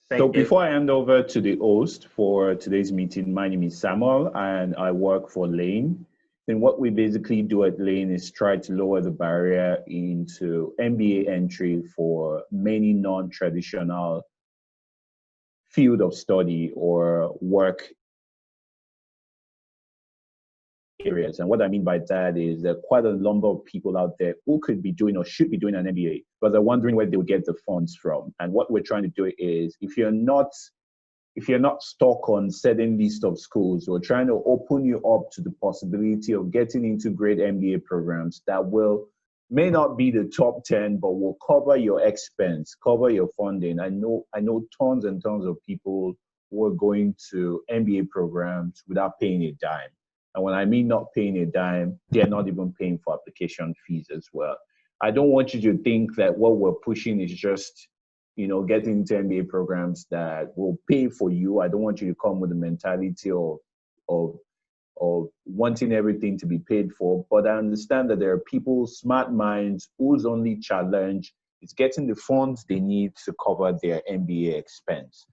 So before I hand over to the host for today's meeting, my name is Samuel and I work for Lane. And what we basically do at Lane is try to lower the barrier into MBA entry for many non-traditional field of study or work areas. And what I mean by that is there are quite a number of people out there who could be doing or should be doing an MBA, but they're wondering where they will get the funds from. And what we're trying to do is, if you're not stuck on certain list of schools, we're trying to open you up to the possibility of getting into great MBA programs that may not be the top 10, but will cover your expense, cover your funding. I know tons and tons of people who are going to MBA programs without paying a dime. And when I mean not paying a dime, they're not even paying for application fees as well. I don't want you to think that what we're pushing is just, getting into MBA programs that will pay for you. I don't want you to come with the mentality of wanting everything to be paid for. But I understand that there are people, smart minds, whose only challenge is getting the funds they need to cover their MBA expense.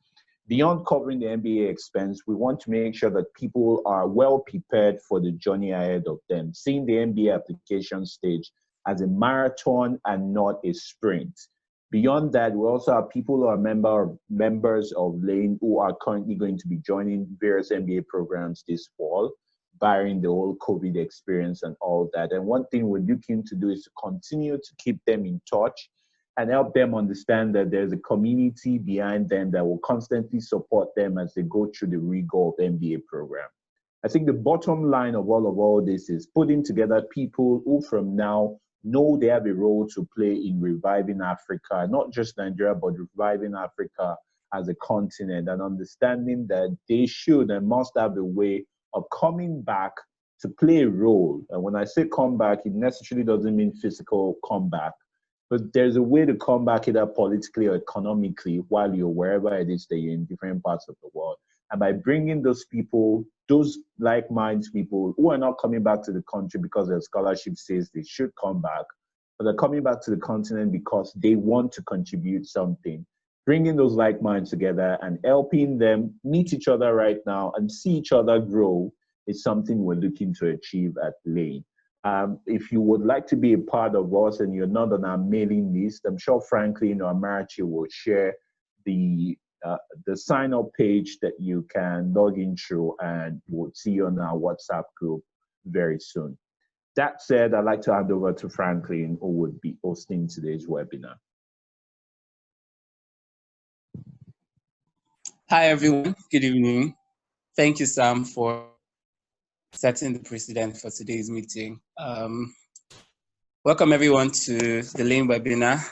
Beyond covering the MBA expense, we want to make sure that people are well prepared for the journey ahead of them, seeing the MBA application stage as a marathon and not a sprint. Beyond that, we also have people who are members of Lane who are currently going to be joining various MBA programs this fall, barring the whole COVID experience and all that. And one thing we're looking to do is to continue to keep them in touch and help them understand that there's a community behind them that will constantly support them as they go through the rigor of MBA program. I think the bottom line of all this is putting together people who from now know they have a role to play in reviving Africa, not just Nigeria, but reviving Africa as a continent, and understanding that they should and must have a way of coming back to play a role. And when I say come back, it necessarily doesn't mean physical comeback, but there's a way to come back either politically or economically while you're wherever it is that you're in different parts of the world. And by bringing those people, those like-minded people who are not coming back to the country because their scholarship says they should come back, but they're coming back to the continent because they want to contribute something. Bringing those like minds together and helping them meet each other right now and see each other grow is something we're looking to achieve at Lane. If you would like to be a part of us and you're not on our mailing list, I'm sure Franklin or Amarachi will share the sign-up page that you can log in through, and we'll see you on our WhatsApp group very soon. That said, I'd like to hand over to Franklin, who would be hosting today's webinar. Hi, everyone. Good evening. Thank you, Sam, for setting the precedent for today's meeting. Welcome, everyone, to the Lane webinar.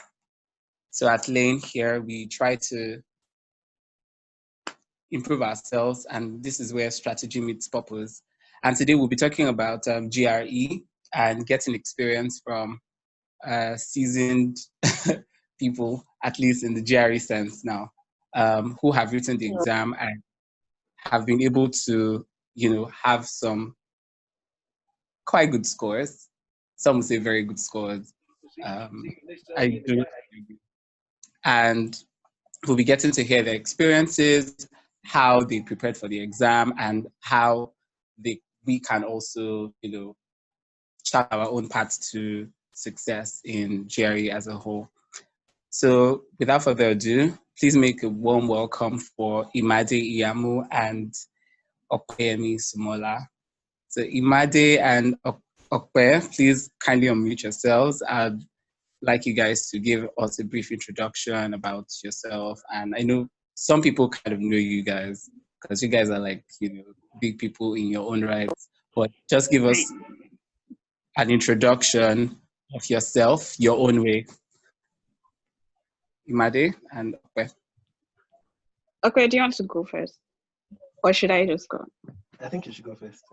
So at Lane here, we try to improve ourselves, and this is where strategy meets purpose. And today we'll be talking about GRE and getting experience from seasoned people, at least in the GRE sense now, who have written the exam and have been able to, have some quite good scores. Some would say very good scores. I do. And we'll be getting to hear their experiences, how they prepared for the exam, and how we can also, chart our own paths to success in GRE as a whole. So without further ado, please make a warm welcome for Imade Iyamu and Opeyemi Sunmola. So Imade and Ope, please kindly unmute yourselves. I'd like you guys to give us a brief introduction about yourself. And I know some people kind of know you guys because you guys are like, big people in your own right. But just give us an introduction of yourself, your own way. Imade and Ope. Okay, do you want to go first? Or should I just go? I think you should go first.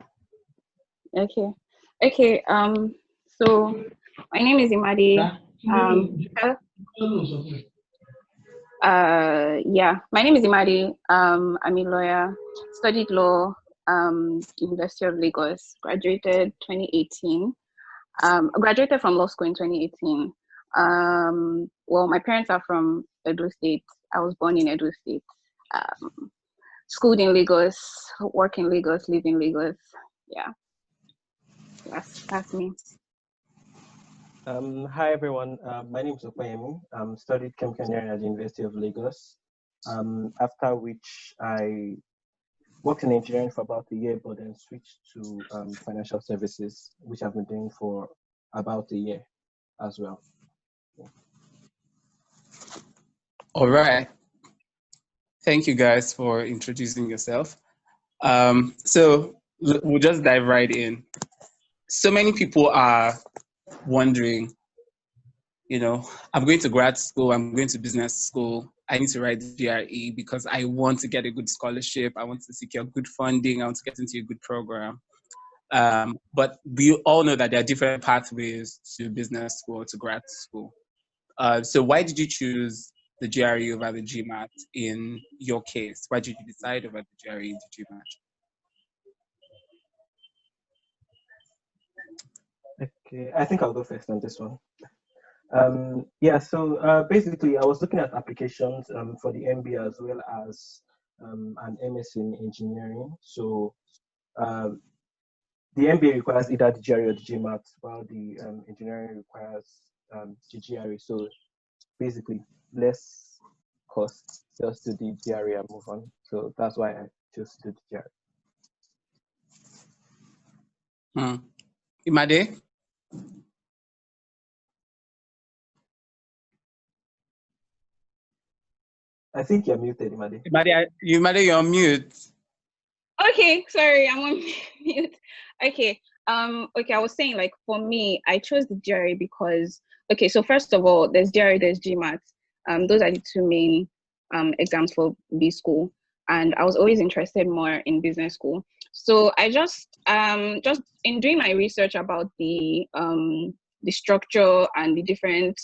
Okay. Okay, so my name is Imade. My name is Imade. I'm a lawyer, studied law, University of Lagos, graduated 2018. Graduated from law school in 2018. Well, my parents are from Edo State. I was born in Edo State. Schooled in Lagos, work in Lagos, live in Lagos. Yeah, that's me. Hi everyone, my name is Opeyemi. Studied chemical engineering at the University of Lagos. After which I worked in engineering for about a year, but then switched to financial services, which I've been doing for about a year as well. All right. Thank you guys for introducing yourself. So we'll just dive right in. So many people are wondering, I'm going to grad school, I'm going to business school, I need to write the GRE because I want to get a good scholarship, I want to secure good funding, I want to get into a good program. But we all know that there are different pathways to business school or to grad school. So why did you choose the GRE over the Gmat in your case? Why did you decide over the GRE and the Gmat? Okay, I think I'll go first on this one. So basically I was looking at applications for the MBA as well as an MS in engineering. So the MBA requires either the GRE or the GMAT, while the engineering requires the GRE. So basically less cost, just to the GRE and move on. So that's why I chose to do the GRE. Imade? I think you're muted, Imade. Imade, you're on mute. Okay, sorry, I'm on mute. Okay, I was saying, like, for me, I chose the GRE because, okay, so first of all, there's GRE, there's GMAT. Those are the two main exams for B school, and I was always interested more in business school. So I just in doing my research about the structure and the different,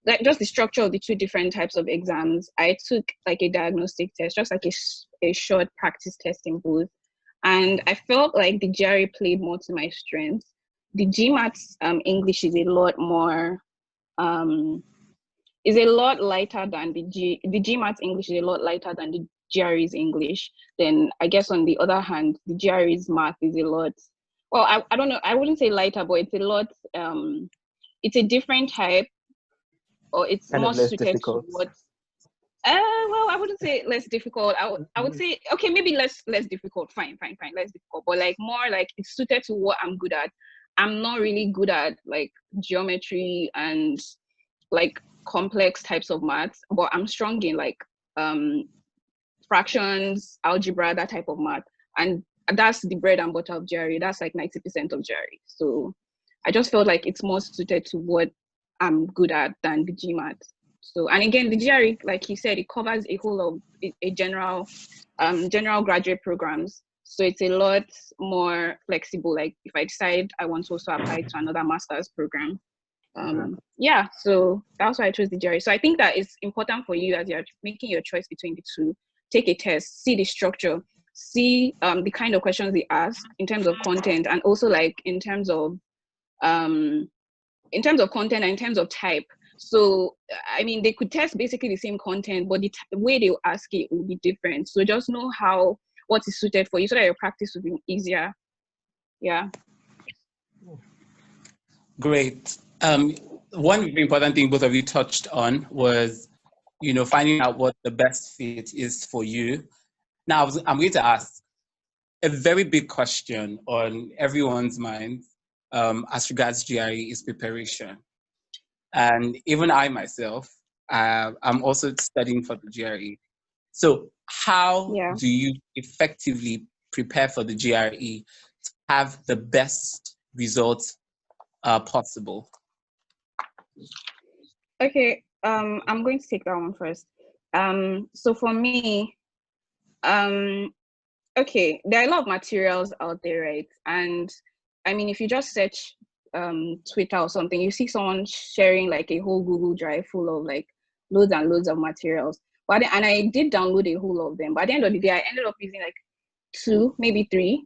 like, just the structure of the two different types of exams, I took like a diagnostic test, just like a short practice test in both. And I felt like the GRE played more to my strengths. The GMAT English is a lot more, is a lot lighter than the GMAT English is a lot lighter than the GRE's English. Then I guess on the other hand, the GRE's math is a lot, well, I don't know, I wouldn't say lighter, but it's a lot, it's a different type, or it's kind more of less suited difficult. to what. Well, I wouldn't say less difficult. I would say, okay, maybe less difficult. Fine, less difficult. But like more like it's suited to what I'm good at. I'm not really good at like geometry and like complex types of maths, but I'm strong in like fractions, algebra, that type of math. And that's the bread and butter of GRE. That's like 90% of GRE. So I just felt like it's more suited to what I'm good at than the GMAT. So, and again, the GRE, like you said, it covers a whole of a general graduate programs. So it's a lot more flexible. Like if I decide I want to also apply to another master's program. Yeah, so that's why I chose the GRE. So I think that it's important for you as you're making your choice between the two. Take a test, see the structure, see the kind of questions they ask in terms of content, and also like in terms of content and in terms of type. So, I mean, they could test basically the same content, but the way they'll ask it will be different. So just know what is suited for you so that your practice will be easier. Yeah. Great. One important thing both of you touched on was, finding out what the best fit is for you. Now, I'm going to ask a very big question on everyone's mind as regards GRE is preparation. And even I myself, I'm also studying for the GRE. So how do you effectively prepare for the GRE to have the best results possible? Okay, I'm going to take that one first. So for me, okay, there are a lot of materials out there, right? And I mean, if you just search Twitter or something, you see someone sharing like a whole Google Drive full of like loads and loads of materials. And I did download a whole lot of them. But at the end of the day, I ended up using like 2, maybe 3.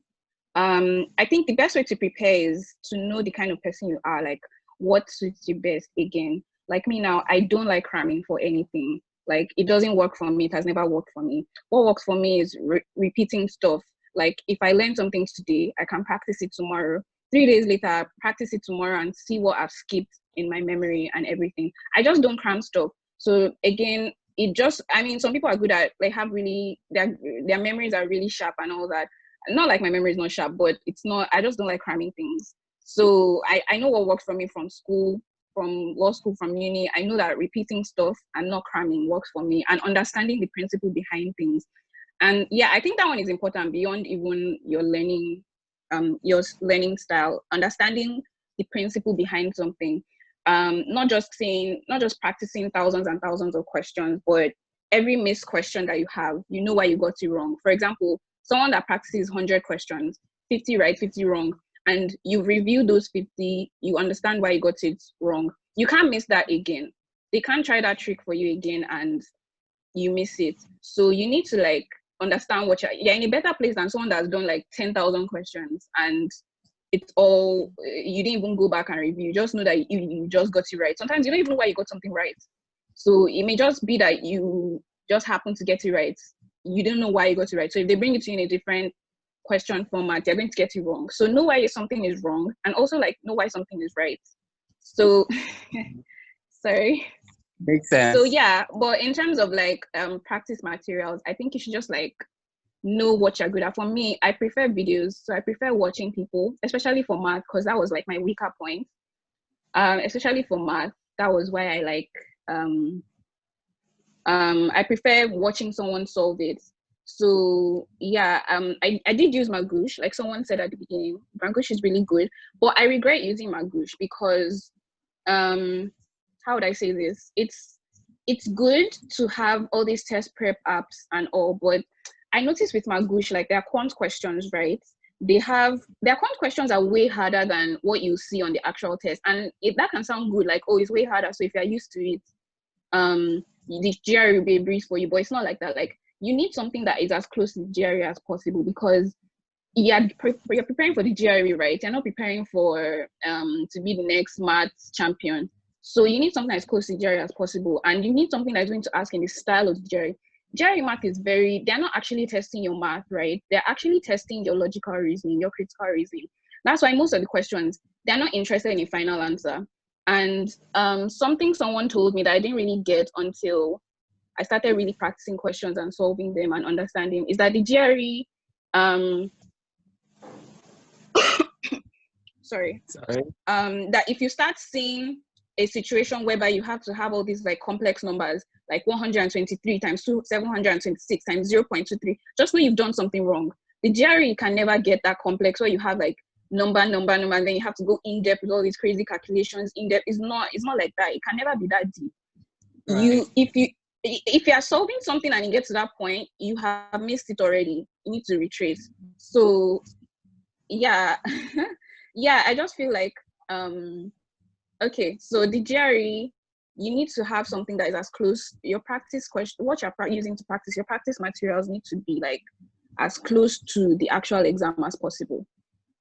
I think the best way to prepare is to know the kind of person you are, like what suits you best. Again, like me now, I don't like cramming for anything. Like, it doesn't work for me. It has never worked for me. What works for me is repeating stuff. Like, if I learn something today, I can practice it tomorrow. 3 days later, I practice it tomorrow and see what I've skipped in my memory and everything. I just don't cram stuff. So again, it just, I mean, some people are good at, like, have really, their memories are really sharp and all that. Not like my memory is not sharp, but it's not, I just don't like cramming things. So I know what works for me from school, from law school, from uni. I know that repeating stuff and not cramming works for me, and understanding the principle behind things. And yeah, I think that one is important beyond even your learning style, understanding the principle behind something. Not just practicing thousands and thousands of questions, but every missed question that you have, you know why you got it wrong. For example, someone that practices 100 questions, 50 right, 50 wrong, and you review those 50, you understand why you got it wrong. You can't miss that again. They can't try that trick for you again and you miss it. So you need to like understand what you're in a better place than someone that's done like 10,000 questions and it's all, you didn't even go back and review. You just know that you just got it right. Sometimes you don't even know why you got something right. So it may just be that you just happen to get it right. You don't know why you got it right. So if they bring it to you in a different question format, you're going to get it wrong. So know why something is wrong, and also like know why something is right. So sorry. Makes sense. So yeah, but in terms of like practice materials, I think you should just like know what you're good at. For me, I prefer videos. So I prefer watching people, especially for math, because that was like my weaker point. Especially for math, that was why I like I prefer watching someone solve it. So yeah, I did use Magoosh, like someone said at the beginning. Magoosh is really good, but I regret using Magoosh because how would I say this? It's good to have all these test prep apps and all, but I noticed with Magoosh, like their quant questions, right? Their quant questions are way harder than what you see on the actual test, and that can sound good, like, oh, it's way harder. So if you're used to it, the GRE will be a breeze for you, but it's not like that. Like, you need something that is as close to the GRE as possible, because you're preparing for the GRE, right? You're not preparing for to be the next math champion. So you need something as close to the GRE as possible, and you need something that's going to ask in the style of the GRE. GRE math is they're not actually testing your math, right? They're actually testing your logical reasoning, your critical reasoning. That's why most of the questions, they're not interested in a final answer. And something someone told me that I didn't really get until I started really practicing questions and solving them and understanding is that the GRE, that if you start seeing a situation whereby you have to have all these like complex numbers, like 123 times 726 times 0.23, just know you've done something wrong. The GRE can never get that complex where you have like number, and then you have to go in depth with all these crazy calculations. In depth, it's not like that. It can never be that deep. Right. If you are solving something and you get to that point, you have missed it already. You need to retrace. So yeah, yeah, I just feel like okay, so the GRE, you need to have something that is as close. Your practice question, what you're using to practice, your practice materials need to be like as close to the actual exam as possible.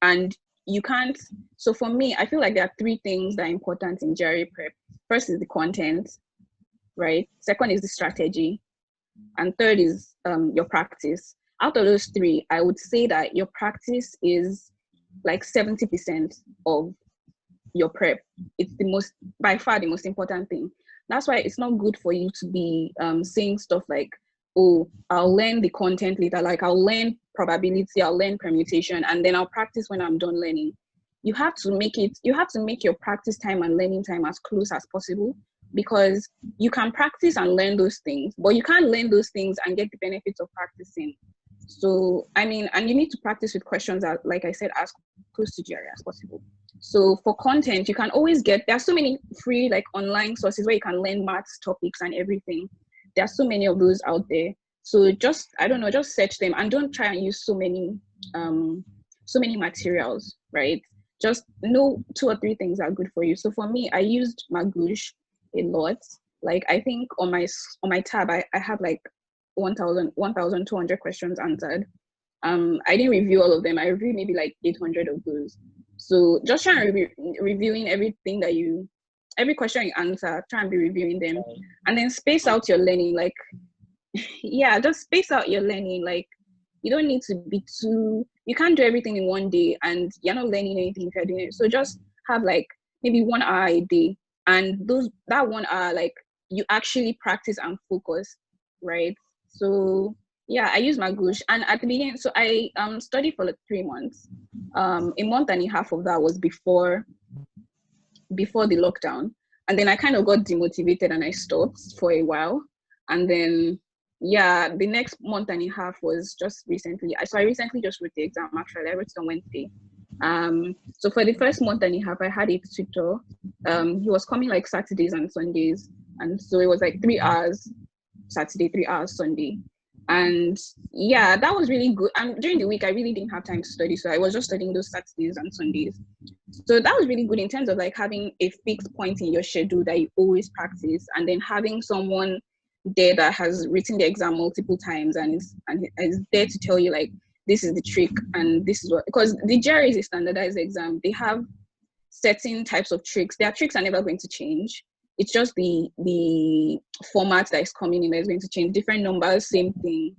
And you can't, so for me, I feel like there are 3 things that are important in GRE prep. First is the content, right? Second is the strategy. And third is your practice. Out of those 3, I would say that your practice is like 70% of your prep. It's by far the most important thing. That's why it's not good for you to be saying stuff like, oh, I'll learn the content later, like I'll learn probability, I'll learn permutation, and then I'll practice when I'm done learning. You have to make your practice time and learning time as close as possible, because you can practice and learn those things, but you can't learn those things and get the benefits of practicing. So, I mean, and you need to practice with questions that, like I said, as close to GRE as possible. So for content, you can always there are so many free like online sources where you can learn maths topics and everything. There are so many of those out there. So just search them and don't try and use so many materials, right? Just know 2 or 3 things are good for you. So for me, I used Magoosh a lot. Like, I think on my tab, I have like 1,200 questions answered. I didn't review all of them. I reviewed maybe like 800 of those. So just try and reviewing everything that you every question you answer, try and be reviewing them, and then space out your learning. Like, yeah, just space out your learning. Like, you don't need to be too. You can't do everything in one day, and you're not learning anything if you're doing it. So just have like maybe 1 hour a day, and that 1 hour, like, you actually practice and focus, right? So yeah, I use Magoosh, and at the beginning, so I studied for like 3 months. A month and a half of that was before the lockdown, and then I kind of got demotivated and I stopped for a while, and then yeah, the next month and a half was just recently. So I recently just wrote the exam. Actually, I wrote it on Wednesday. So for the first month and a half, I had a tutor. He was coming like Saturdays and Sundays, and so it was like 3 hours Saturday, 3 hours Sunday. And yeah, that was really good. And during the week, I really didn't have time to study, so I was just studying those Saturdays and Sundays. So that was really good in terms of like having a fixed point in your schedule that you always practice, and then having someone there that has written the exam multiple times and is there to tell you like, this is the trick and this is what, because the GRE is a standardized exam. They have certain types of tricks. Their tricks are never going to change. It's just the format that is coming in that is going to change. Different numbers, same thing.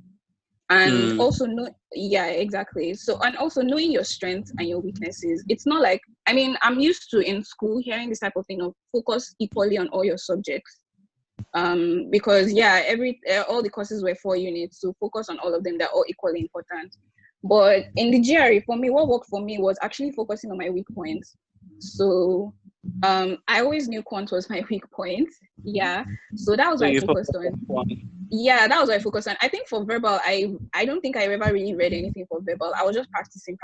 And also yeah, exactly. So, and also knowing your strengths and your weaknesses. It's not like, I mean, I'm used to in school hearing this type of thing of focus equally on all your subjects. Because yeah, all the courses were 4 units, so focus on all of them. They're all equally important. But in the GRE, for me, what worked for me was actually focusing on my weak points. So I always knew quant was my weak point. Yeah, so that was what I focused on. Yeah, that was what I focused on. I think for verbal, I don't think I ever really read anything for verbal. I was just practicing.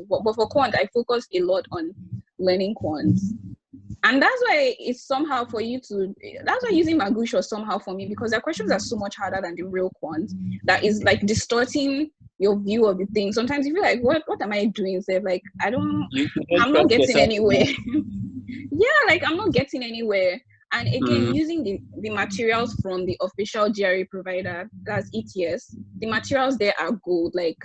But for quant, I focused a lot on learning quant. And that's why it's somehow for you to, that's why using Magoosh was somehow for me, because their questions are so much harder than the real quant. That is like distorting your view of the thing. Sometimes you feel like, what am I doing? So like, I'm not getting anywhere. Yeah, like I'm not getting anywhere. And again, using the materials from the official GRE provider, that's ETS, the materials there are gold. Like,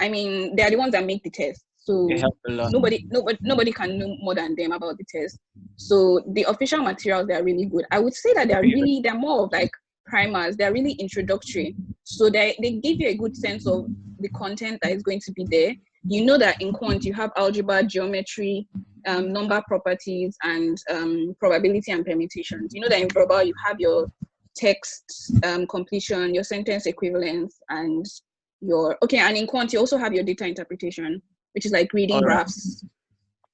I mean, they're the ones that make the test. So nobody can know more than them about the test. So the official materials, they're really good. I would say that they're more of like primers. They're really introductory. So they give you a good sense of the content that is going to be there. You know that in quant, you have algebra, geometry, number properties, and probability and permutations. You know that in verbal, you have your text completion, your sentence equivalence, and and in quant, you also have your data interpretation, which is like reading graphs.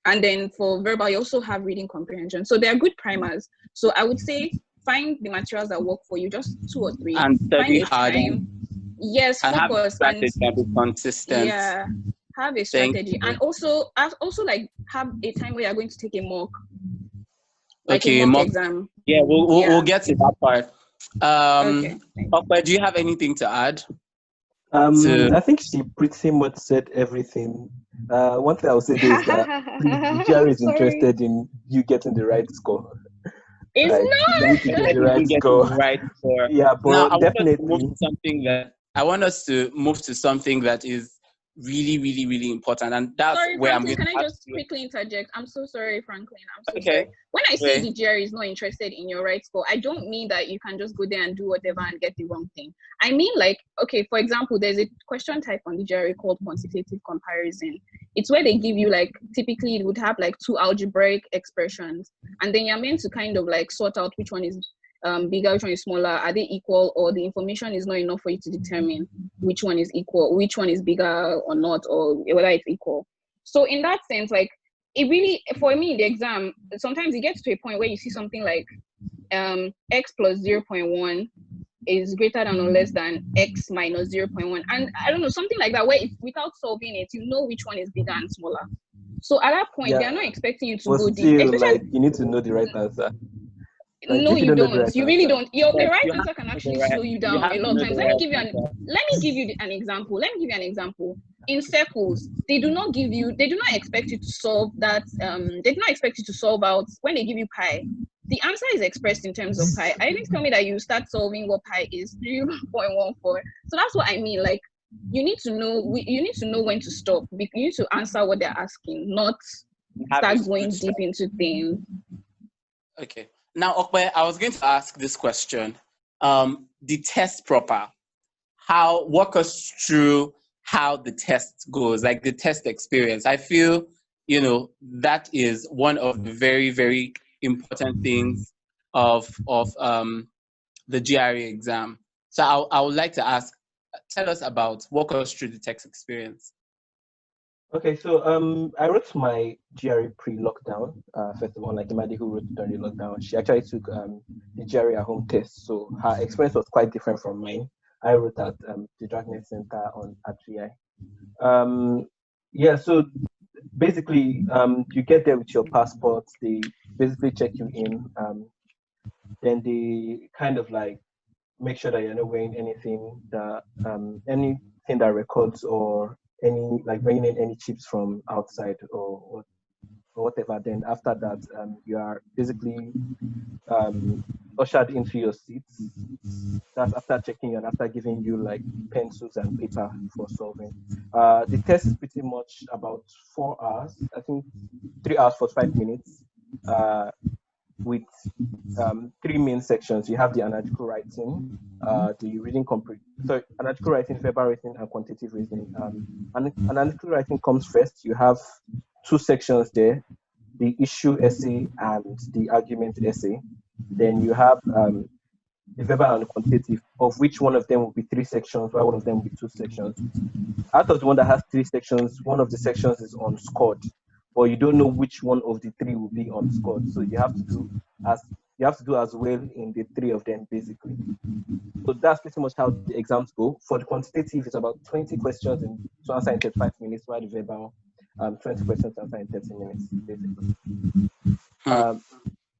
And then for verbal, you also have reading comprehension. So they're good primers. So I would say find the materials that work for you, just 2 or 3. And study hard. Yes, focus. And be consistent. Yeah, have a strategy. And also like have a time where you're going to take a mock. Like a mock exam. Yeah, we'll get to that part. Opey, do you have anything to add? I think she pretty much said everything. One thing I would say is that the GRE is interested in you getting the right score. It's not the right score. Yeah, but now, definitely I want us to move to something that is really, really, really important, and that's where Franklin, can I just quickly interject? I'm so sorry, Franklin. I'm so sorry. When I say the GRE is not interested in your right score, I don't mean that you can just go there and do whatever and get the wrong thing. I mean, like, okay, for example, there's a question type on the GRE called quantitative comparison. It's where they give you, like, typically it would have like 2 algebraic expressions, and then you're meant to kind of like sort out which one is bigger, which one is smaller, are they equal, or the information is not enough for you to determine which one is equal, which one is bigger or not, or whether it's equal. So in that sense, like, it really, for me, the exam, sometimes it gets to a point where you see something like x plus 0.1 is greater than or less than x minus 0.1, and I don't know, something like that, where without solving it, you know which one is bigger and smaller. So at that point, they're not expecting you to go deep. Especially, like, you need to know the right answer. Like, no, you don't. You really don't. The right answer can actually slow you down a lot of times. Let me give you an example. In circles, they do not expect you to solve that. They do not expect you to solve out when they give you pi. The answer is expressed in terms of pi. I didn't tell me that you start solving what pi is, 3.14. So that's what I mean. Like, you need to know when to stop. You need to answer what they're asking, not start going deep into things. Okay. Now, Okwe, I was going to ask this question. The test proper, walk us through how the test goes, like the test experience. I feel, that is one of the very, very important things of the GRE exam. So I would like to ask, walk us through the test experience. Okay, so I wrote my GRE pre-lockdown. First of all, like Imade, who wrote during the lockdown, she actually took the GRE at home test. So her experience was quite different from mine. I wrote at the Dragnet Center at VI. Yeah, so basically, you get there with your passport. They basically check you in. Then they kind of like make sure that you're not wearing anything that records or bringing in any chips from outside or whatever. Then after that, you are basically ushered into your seats. That's after checking you and after giving you like pencils and paper for solving. The test is pretty much about 4 hours. I think 3 hours 45 minutes. With 3 main sections. You have the analytical writing, the reading analytical writing, verbal writing, and quantitative reasoning. Analytical writing comes first. You have 2 sections there, the issue essay and the argument essay. Then you have the verbal and quantitative, of which one of them will be 3 sections, while one of them will be 2 sections. Out of the one that has 3 sections, one of the sections is unscored, but you don't know which one of the 3 will be unscored. So you have to do as well in the 3 of them, basically. So that's pretty much how the exams go. For the quantitative, it's about 20 questions to answer in 35 minutes, while the verbal, 20 questions to answer in 30 minutes, basically.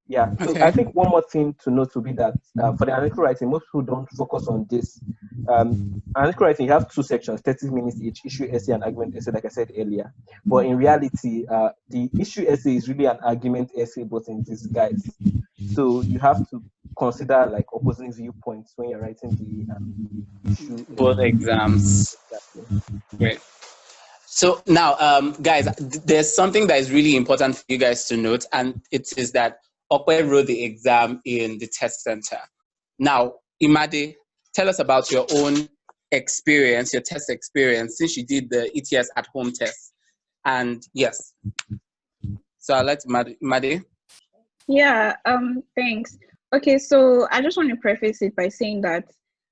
Yeah, so okay. I think one more thing to note would be that for the analytical writing, most people don't focus on this. Analytical writing, you have 2 sections, 30 minutes each, issue essay and argument essay, like I said earlier. But in reality, the issue essay is really an argument essay, but in disguise. So you have to consider like opposing viewpoints when you're writing the issue. Both exams. Exactly. Great. So now, guys, there's something that is really important for you guys to note, and it is that Okwe wrote the exam in the test center. Now, Imade, tell us about your own experience, your test experience, since you did the ETS at home test. And yes, so I'll let Imade. Yeah, thanks. Okay, so I just want to preface it by saying that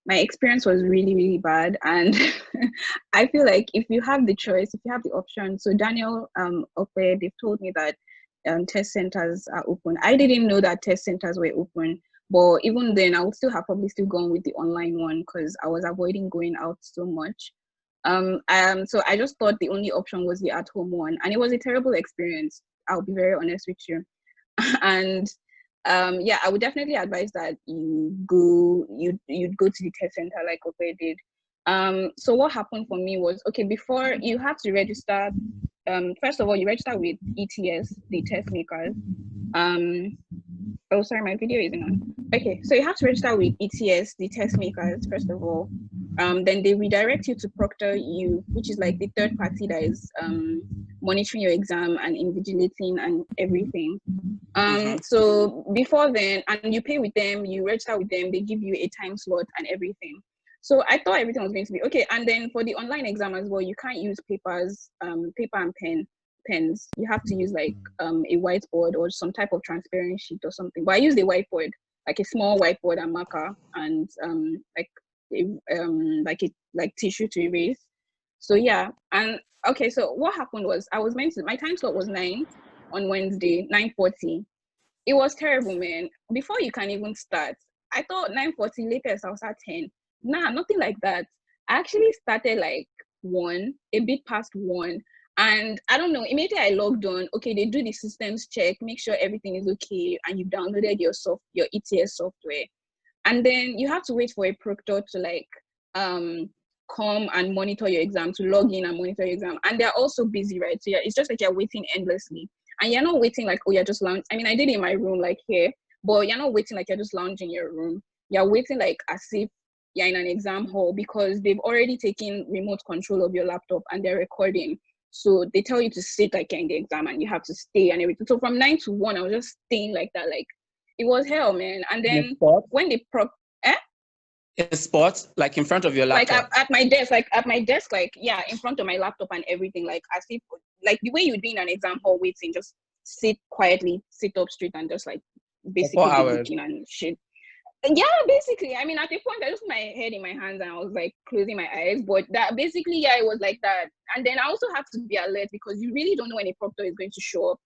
my experience was really, really bad. And I feel like if you have the choice, if you have the option, so Daniel, Okwe, they've told me that test centers are open. I didn't know that test centers were open, but even then I would still have probably still gone with the online one because I was avoiding going out so much. So I just thought the only option was the at-home one, and it was a terrible experience. I'll be very honest with you. And yeah, I would definitely advise that you'd go to the test center like Okwe did. So what happened for me was, okay, before you have to register. First of all, you register with ETS, the test makers. Oh, sorry, my video isn't on. Okay, so you have to register with ETS, the test makers, first of all. Then they redirect you to ProctorU, which is like the third party that is monitoring your exam and invigilating and everything. So before then, and you pay with them, you register with them, they give you a time slot and everything. So I thought everything was going to be okay. And then for the online exam as well, you can't use paper and pens. You have to use like a whiteboard or some type of transparent sheet or something. But I used a whiteboard, like a small whiteboard and marker, and like tissue to erase. So yeah, and okay. So what happened was my time slot was 9 on Wednesday, 9:40. It was terrible, man. Before you can even start, I thought 9:40 latest I'll start 10. Nah, nothing like that. I actually started like 1, a bit past 1. And I don't know, immediately I logged on. Okay, they do the systems check, make sure everything is okay, and you downloaded your ETS software. And then you have to wait for a proctor to like come and monitor your exam, to log in and monitor your exam. And they're also busy, right? So yeah, it's just like you're waiting endlessly. And you're not waiting like, oh, you're just lounging. I mean, I did it in my room like here, but you're not waiting like you're just lounging in your room. You're waiting like as if you're in an exam hall, because they've already taken remote control of your laptop and they're recording. So they tell you to sit like you're in the exam and you have to stay and everything. So from 9 to 1, I was just staying like that, like It was hell, man. And then when they a spot like in front of your laptop, like at my desk, like yeah, in front of my laptop and everything, like as if like the way you'd be in an exam hall waiting, just sit quietly, sit up straight, and just like basically be looking and shit. Yeah, basically. I mean, at the point, I just put my head in my hands and I was like closing my eyes. But that basically, yeah, it was like that. And then I also have to be alert because you really don't know when a proctor is going to show up.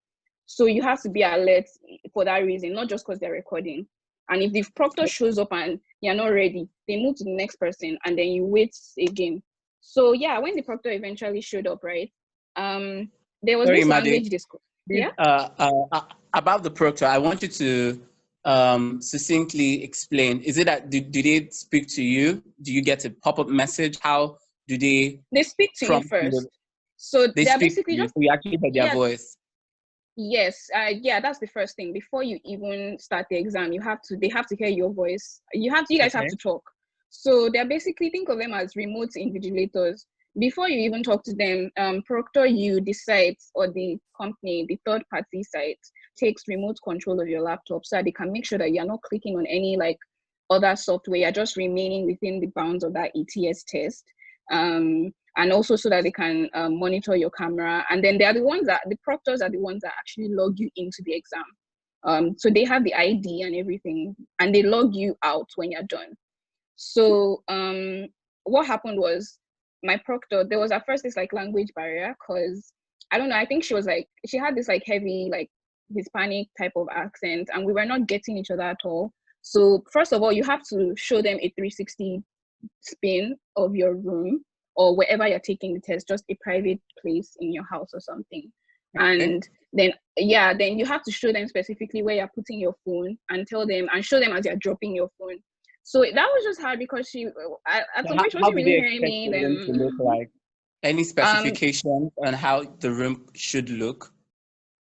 So you have to be alert for that reason, not just because they're recording. And if the proctor shows up and you're not ready, they move to the next person and then you wait again. So yeah, when the proctor eventually showed up, right? There was this language discourse. Yeah. About the proctor, I want you to succinctly explain. Is it that do they speak to you? Do you get a pop-up message? How do they? They speak to you first. So they're basically just. So you actually hear their voice. Yes, yeah, that's the first thing. Before you even start the exam, they have to hear your voice. You guys have to talk. So they're basically, think of them as remote invigilators. Before you even talk to them, proctor you, the site or the company, the third party site takes remote control of your laptop so that they can make sure that you're not clicking on any like other software. You're just remaining within the bounds of that ETS test. And also so that they can monitor your camera. And then the proctors are the ones that actually log you into the exam. So they have the ID and everything, and they log you out when you're done. So what happened was my proctor, there was at first this like language barrier because, I don't know, I think she had this like heavy like Hispanic type of accent and we were not getting each other at all. So first of all, you have to show them a 360 spin of your room or wherever you're taking the test, just a private place in your house or something. And then you have to show them specifically where you're putting your phone and show them as you're dropping your phone. So that was just hard because at some point she wasn't really hearing me. To look like? Any specifications on how the room should look?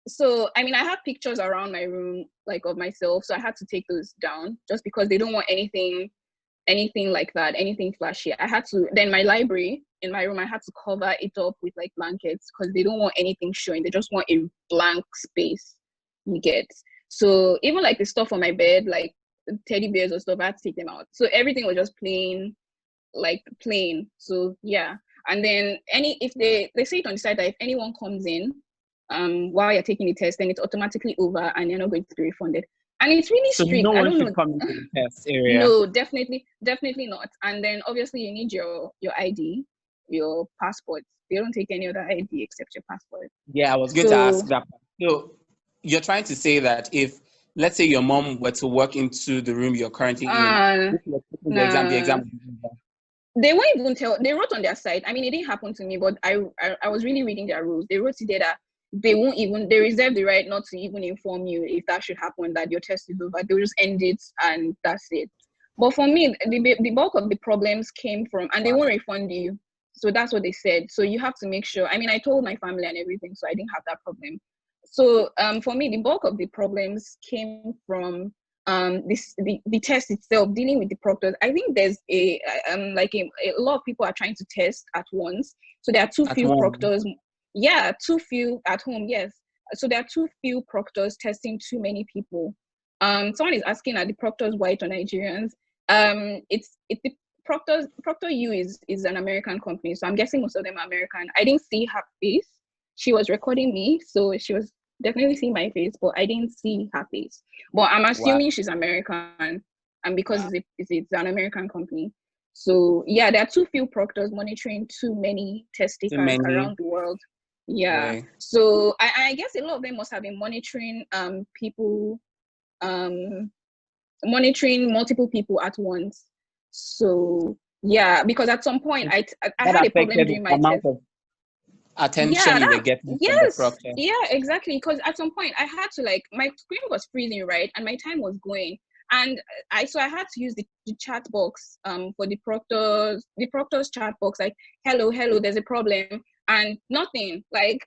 So, I mean, I have pictures around my room, like of myself. So I had to take those down just because they don't want anything like that, anything flashy. Then my library in my room, I had to cover it up with like blankets because they don't want anything showing. They just want a blank space, you get. So even like the stuff on my bed, like teddy bears or stuff, I had to take them out. So everything was just plain. So yeah. And then if they say it on the site that if anyone comes in while you're taking the test, then it's automatically over and you're not going to be refunded. And it's really strict. No one should come into the test area. No, definitely not. And then obviously you need your ID, your passport. They don't take any other ID except your passport. Yeah, I was going to ask that. So you're trying to say that if, let's say your mom were to walk into the room you're currently in, the exam. They won't even tell. They wrote on their site. I mean, it didn't happen to me, but I was really reading their rules. They wrote today that they reserve the right not to even inform you if that should happen, that your test is over. They'll just end it and that's it. But for me, the bulk of the problems came from, and they won't refund you. So that's what they said. So you have to make sure. I mean, I told my family and everything, so I didn't have that problem. So for me, the bulk of the problems came from the test itself, dealing with the proctors. I think there's a lot of people are trying to test at once. So there are too few proctors. Yeah, too few at home, yes. So there are too few proctors testing too many people. Someone is asking, are the proctors white or Nigerians? It's the Proctor U is an American company, so I'm guessing most of them are American. I didn't see her face. She was recording me, so she was definitely seeing my face, but I didn't see her face. But I'm assuming she's American, and because it's an American company. So yeah, there are too few proctors monitoring too many test takers around the world. Yeah. Right. So I guess a lot of them must have been monitoring people, monitoring multiple people at once. So yeah, because at some point I had a problem during my test. Attention you were getting from the proctor. Yeah, exactly. Because at some point I had to, like, my screen was freezing, right, and my time was going, and I had to use the chat box for the proctor's chat box, like, hello, there's a problem, and nothing. Like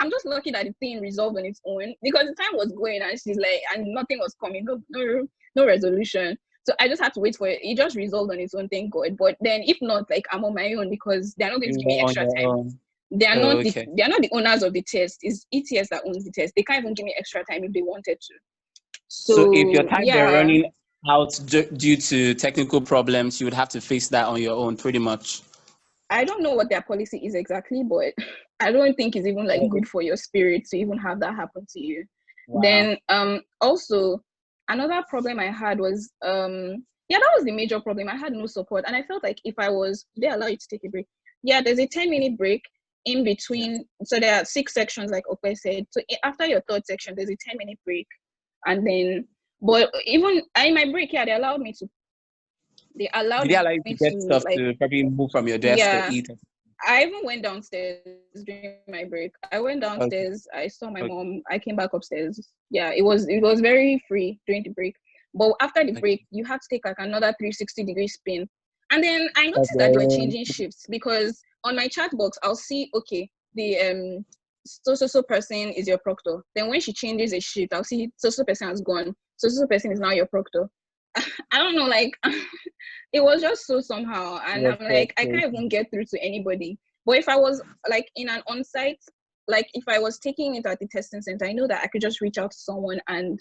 I'm just lucky that the thing resolved on its own, because the time was going and she's like, and nothing was coming, no resolution. So I just had to wait for it. It just resolved on its own, thank God. But then if not, like, I'm on my own, because they're not going to give me extra time. They are not the owners of the test. It's ETS that owns the test. They can't even give me extra time if they wanted to. So if your So time were yeah, running out due to technical problems, you would have to face that on your own, pretty much. I don't know what their policy is exactly, but I don't think it's even like good for your spirit to even have that happen to you. Wow. Then also another problem I had was yeah, that was the major problem. I had no support, and I felt like if I was, they allow you to take a break. Yeah, there's a 10-minute break in between. So there are 6 sections, like Ope said. So after your third section, there's a 10-minute break, and then but even in my break, yeah, they allowed me to. They allowed Did they allow you to me get to stuff like to probably move from your desk or yeah. eat? I even went downstairs during my break. I went downstairs. I saw my mom. I came back upstairs. Yeah, it was very free during the break. But after the break, you had to take like another 360-degree spin. And then I noticed that they were changing shifts, because on my chat box, I'll see, okay, the so person is your proctor. Then when she changes a shift, I'll see so person has gone. So person is now your proctor. I don't know, like it was just so somehow, and I'm like, I can't even get through to anybody. But if I was like in an on-site, like if I was taking it at the testing center, I know that I could just reach out to someone and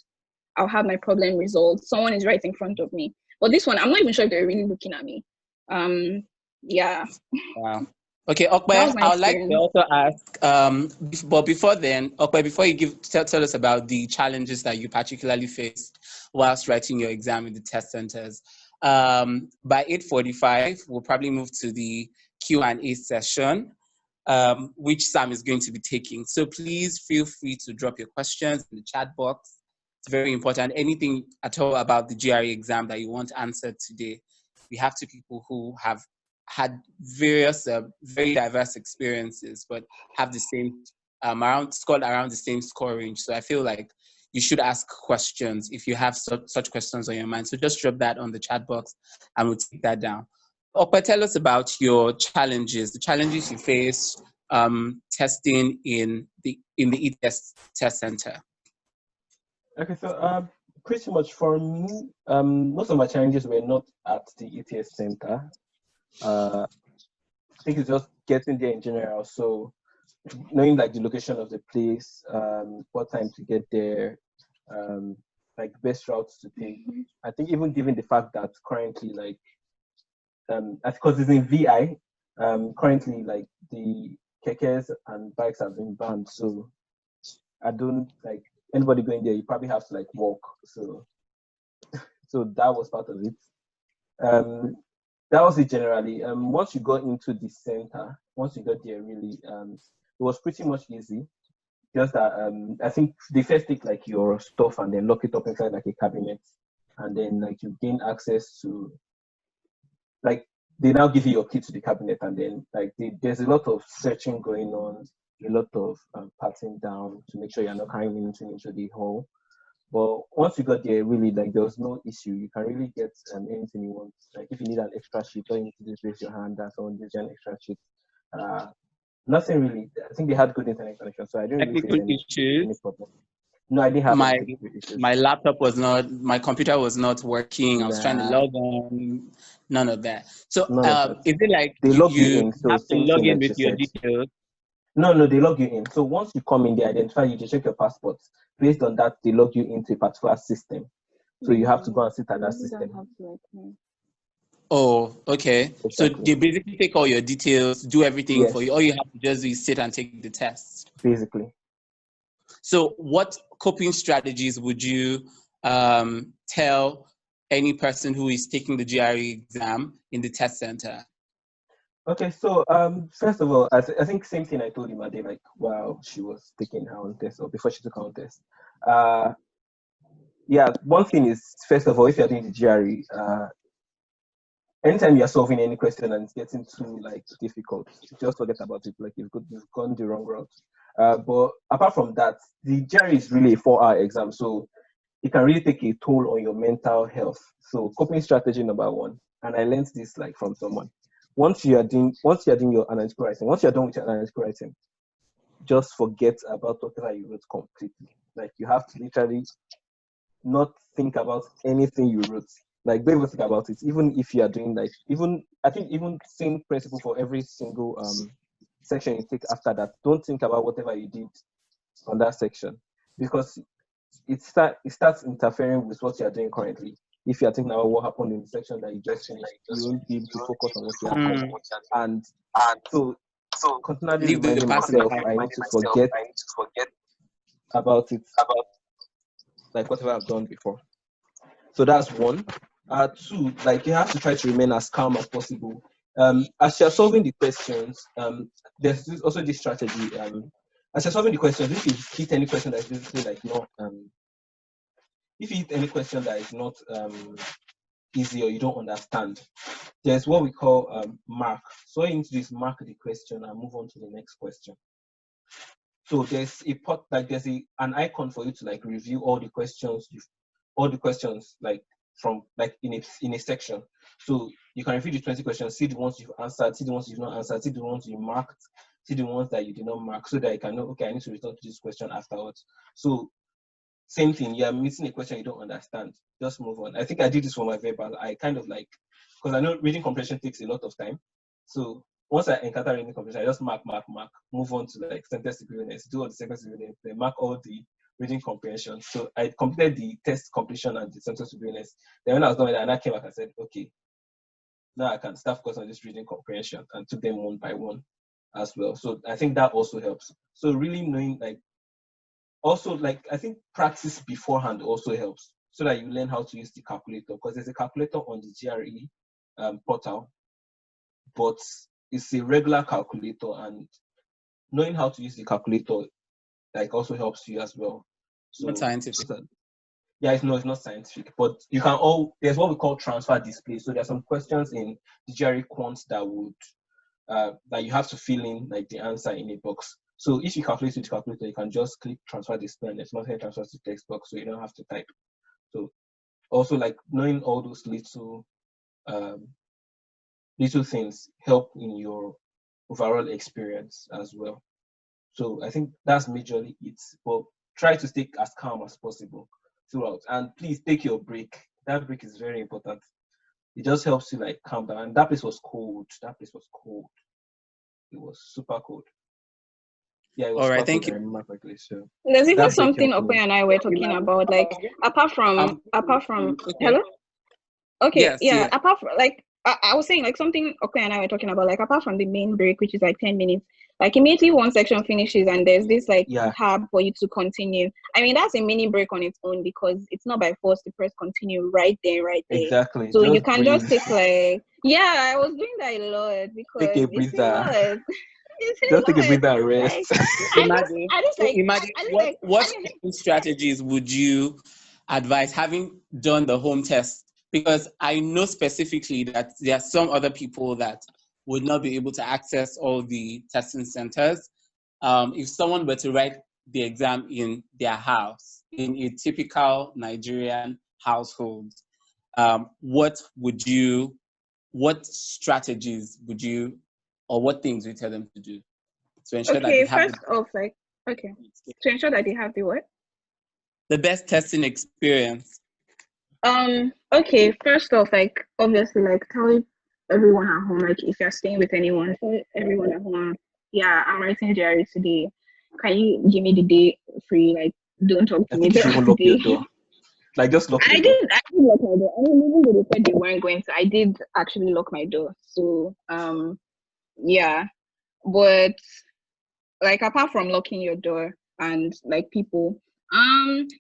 I'll have my problem resolved. Someone is right in front of me. But this one, I'm not even sure if they're really looking at me. Yeah. Wow. Okay, That Okpe, was my I would like to experience. also ask, but before then, Okpe, before you tell us about the challenges that you particularly faced whilst writing your exam in the test centers. By 8:45, we'll probably move to the Q&A session, which Sam is going to be taking. So please feel free to drop your questions in the chat box. It's very important. Anything at all about the GRE exam that you want answered today. We have 2 people who have had various very diverse experiences, but have the same scored around the same score range. So I feel like you should ask questions if you have such questions on your mind. So just drop that on the chat box and we'll take that down. Okpa, tell us about your challenges, the challenges you face testing in the e-test test center. Okay, so pretty much for me, most of my challenges were not at the ETS center. I think it's just getting there in general. So knowing like the location of the place, what time to get there, like best routes to take. I think even given the fact that currently like because it's in VI, currently like the kekes and bikes have been banned. So I don't like anybody going there, you probably have to like walk. So that was part of it. That was it generally. Once you got into the center, once you got there, really, it was pretty much easy. Just that I think they first take like your stuff and then lock it up inside like a cabinet, and then like you gain access to like they now give you your key to the cabinet, and then like there's a lot of searching going on, a lot of patting down to make sure you're not carrying anything into the hole. But once you got there, really, like there was no issue. You can really get anything you want. Like if you need an extra sheet, all you need to do is raise your hand and someone gives you an extra sheet. Nothing really. I think they had good internet connection, so I didn't really face any problem. No, I didn't have any technical issues. My laptop was not, my computer was not working. I was trying to log on. None of that. So is it like they log you in? So have to log in with your details? No, they log you in. So once you come in, they identify you, to check your passport. Based on that, they log you into a particular system. So you have to go and sit at that system. Oh, okay. Exactly. So they basically take all your details, do everything for you. All you have to just do is sit and take the test. Basically. So what coping strategies would you tell any person who is taking the GRE exam in the test center? Okay, so first of all, I think same thing I told Imade like while she was taking her own test or before she took her own test. Yeah, one thing is, first of all, if you're doing the GRE, anytime you're solving any question and it's getting too like difficult, just forget about it. Like you've gone the wrong route. But apart from that, the GRE is really a 4-hour exam, so it can really take a toll on your mental health. So coping strategy number 1, and I learned this like from someone. Once you're doing your analytical writing, once you're done with your analytical writing, just forget about whatever you wrote completely. Like you have to literally not think about anything you wrote. Like don't even think about it. Even if you are doing like I think same principle for every single section you take after that. Don't think about whatever you did on that section, because it starts interfering with what you are doing currently. If you are thinking about what happened in the section that you just finished, you won't be able to focus on what you are doing. And so continually Leave the reminding past myself behind. I need to forget about it, like whatever I've done before. So that's one. Two, like you have to try to remain as calm as possible. As you're solving the questions, there's also this strategy. As you're solving the questions, if you hit any question that is basically like not, if you hit any question that is not easy or you don't understand, there's what we call mark. So what you need to do is mark the question and move on to the next question. So there's an icon for you to like review all the questions like from like in a section. So you can review the 20 questions, see the ones you've answered, see the ones you've not answered, see the ones you marked, see the ones that you did not mark, so that you can know, okay, I need to return to this question afterwards. So same thing, you're missing a question you don't understand, just move on. I think I did this for my verbal. I kind of like, because I know reading comprehension takes a lot of time. So once I encounter reading comprehension, I just mark, move on to like sentence equivalence, do all the sentence equivalence, then mark all the reading comprehension. So I completed the test completion and the sentence equivalence. Then when I was done with that, and I came back, I said, okay, now I can start focusing on this reading comprehension, and took them one by one as well. So I think that also helps. So really knowing like, also like I think practice beforehand also helps, so that you learn how to use the calculator, because there's a calculator on the GRE portal, but it's a regular calculator, and knowing how to use the calculator like also helps you as well. So Not scientific. Yeah, it's not scientific, but you can there's what we call transfer display. So there's some questions in the GRE quant that would that you have to fill in like the answer in a box. So if you calculate with the calculator, you can just click transfer display and it's not here transfers to text box, so you don't have to type. So also like knowing all those little things help in your overall experience as well. So I think that's majorly it. But try to stay as calm as possible throughout, and please take your break. That break is very important. It just helps you like calm down. And that place was cold. It was super cold. Yeah, it was. All right, super thank cold, you. I remember correctly. So There's even that break something helped me. Ope and I were talking about, like apart from Okay. hello? Okay, Yes, yeah, yes. apart from like I was saying like something Ope and I were talking about, like apart from the main break, which is like 10 minutes, like immediately one section finishes and there's this like tab for you to continue. I mean, that's a mini break on its own, because it's not by force to press continue right there. Exactly. So just you can breathe. just take like, yeah, I was doing that a lot because Take a it's a breather. lot. Just take a breather and rest. Like, what strategies would you advise, having done the home test? Because I know specifically that there are some other people that would not be able to access all the testing centers. If someone were to write the exam in their house, in a typical Nigerian household, what strategies would you, or what things would you tell them to do to ensure that they have to ensure that they have the what? The best testing experience? Okay, first off, like obviously, like tell everyone at home, like if you're staying with anyone, tell everyone at home, yeah, I'm writing GRE today. Can you give me the day free? Like, don't talk to me throughout the day. Like, just lock I did lock my door. I mean, even though they said they weren't going to, I did actually lock my door. So, yeah. But like apart from locking your door and like people,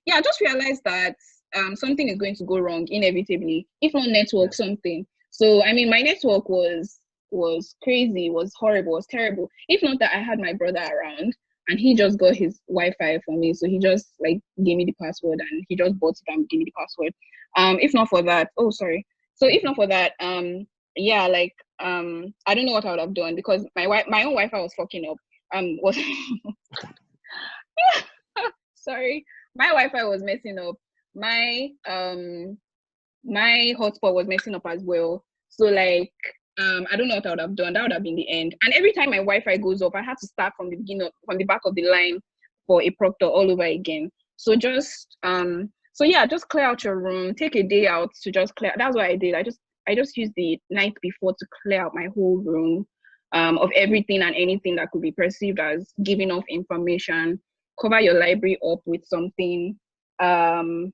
yeah, just realize that something is going to go wrong inevitably, if not network, something. So I mean, my network was crazy, was horrible, was terrible. If not that I had my brother around and he just got his Wi-Fi for me, so he just like gave me the password and he just bought it and gave me the password. If not for that, if not for that, yeah, like I don't know what I would have done, because my own Wi-Fi was fucking up. Was sorry, my Wi-Fi was messing up. My my hotspot was messing up as well. So like I don't know what I would have done. That would have been the end. And every time my Wi-Fi goes up, I had to start from the beginning, from the back of the line for a proctor all over again. So just just clear out your room. Take a day out to just clear. That's what I did. I just used the night before to clear out my whole room of everything and anything that could be perceived as giving off information. Cover your library up with something. um,